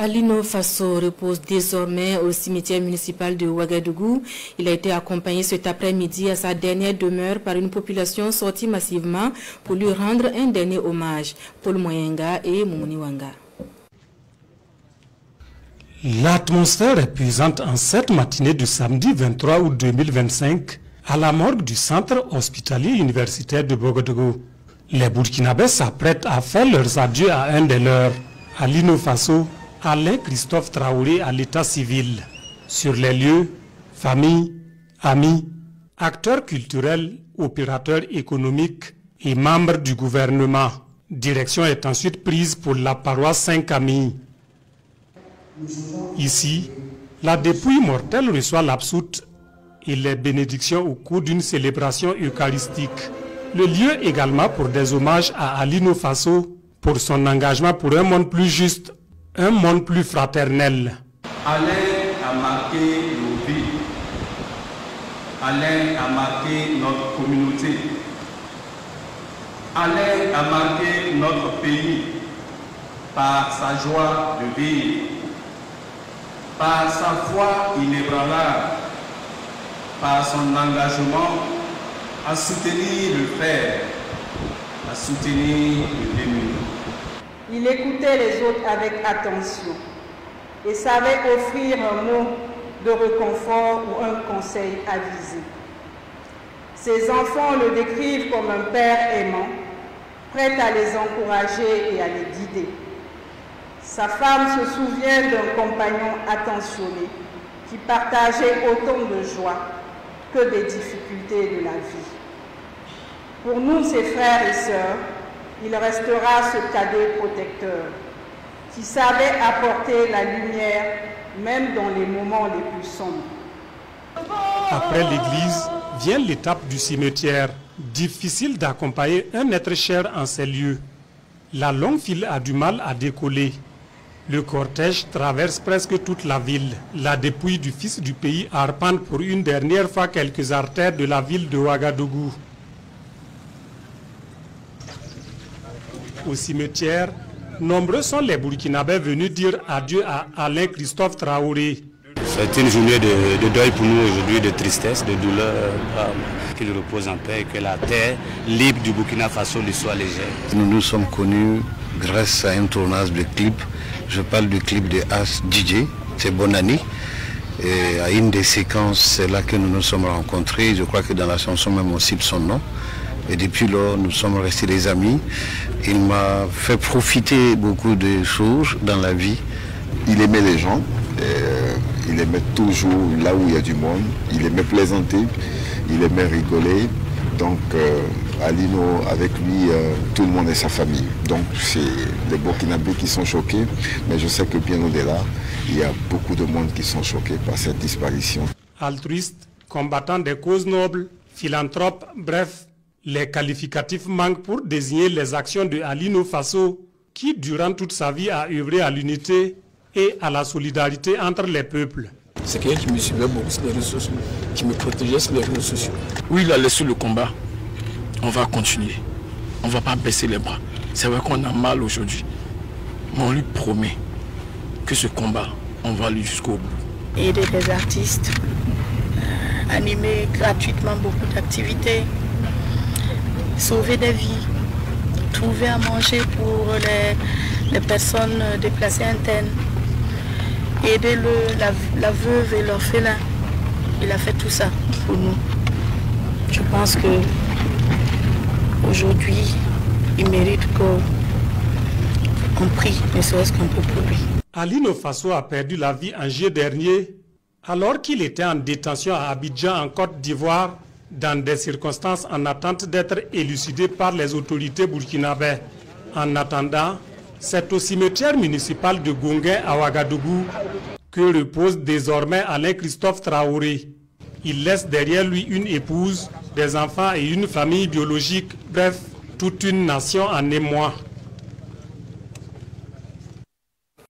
Alino Faso repose désormais au cimetière municipal de Ouagadougou. Il a été accompagné cet après-midi à sa dernière demeure par une population sortie massivement pour lui rendre un dernier hommage. Paul Moyenga et Moumouni Wanga. L'atmosphère est pesante en cette matinée du samedi 23 août 2025 à la morgue du centre hospitalier universitaire de Ouagadougou. Les Burkinabés s'apprêtent à faire leurs adieux à un des leurs, Alino Faso, Alain Christophe Traoré à l'état civil. Sur les lieux, famille, amis, acteurs culturels, opérateurs économiques et membres du gouvernement. Direction est ensuite prise pour la paroisse Saint-Camille. Ici, la dépouille mortelle reçoit l'absoute et les bénédictions au cours d'une célébration eucharistique. Le lieu également pour des hommages à Alino Faso pour son engagement pour un monde plus juste, un monde plus fraternel. Alain a marqué nos vies. Alain a marqué notre communauté. Alain a marqué notre pays par sa joie de vivre, par sa foi inébranlable, par son engagement à soutenir le frère, à soutenir le démuni. Il écoutait les autres avec attention et savait offrir un mot de réconfort ou un conseil avisé. Ses enfants le décrivent comme un père aimant, prêt à les encourager et à les guider. Sa femme se souvient d'un compagnon attentionné qui partageait autant de joie que des difficultés de la vie. Pour nous, ses frères et sœurs, il restera ce cadet protecteur qui savait apporter la lumière même dans les moments les plus sombres. Après l'église, vient l'étape du cimetière. Difficile d'accompagner un être cher en ces lieux. La longue file a du mal à décoller. Le cortège traverse presque toute la ville. La dépouille du fils du pays arpente pour une dernière fois quelques artères de la ville de Ouagadougou. Au cimetière, nombreux sont les Burkinabés venus dire adieu à Alain Christophe Traoré. C'est une journée de deuil pour nous aujourd'hui, de tristesse, de douleur. Qu'il repose en paix et que la terre libre du Burkina Faso lui soit légère. Nous nous sommes connus grâce à un tournage de clip. Je parle du clip de As DJ, c'est Bonani. Et à une des séquences, c'est là que nous nous sommes rencontrés. Je crois que dans la chanson même on cite son nom. Et depuis lors, nous sommes restés des amis. Il m'a fait profiter beaucoup de choses dans la vie. Il aimait les gens, il aimait toujours là où il y a du monde, il aimait plaisanter, il aimait rigoler. Donc Alino, avec lui, tout le monde est sa famille. Donc c'est les Burkinabés qui sont choqués, mais je sais que bien au-delà, il y a beaucoup de monde qui sont choqués par cette disparition. Altruiste, combattant des causes nobles, philanthrope, bref, les qualificatifs manquent pour désigner les actions de Alino Faso, qui durant toute sa vie a œuvré à l'unité et à la solidarité entre les peuples. C'est quelqu'un qui me suivait beaucoup sur les réseaux sociaux, qui me protégeait sur les réseaux sociaux. Oui, il a laissé le combat. On va continuer. On ne va pas baisser les bras. C'est vrai qu'on a mal aujourd'hui. Mais on lui promet que ce combat, on va aller jusqu'au bout. Aider des artistes, animer gratuitement beaucoup d'activités, sauver des vies, trouver à manger pour les personnes déplacées internes, aider la veuve et l'orphelin. Il a fait tout ça pour nous. Je pense que aujourd'hui, il mérite qu'on prie, ne serait-ce qu'un peu pour lui. Alino Faso a perdu la vie en juillet dernier, alors qu'il était en détention à Abidjan, en Côte d'Ivoire, dans des circonstances en attente d'être élucidées par les autorités burkinabées. En attendant, c'est au cimetière municipal de Gonguin à Ouagadougou que repose désormais Alain Christophe Traoré. Il laisse derrière lui une épouse, des enfants et une famille biologique, bref, toute une nation en émoi.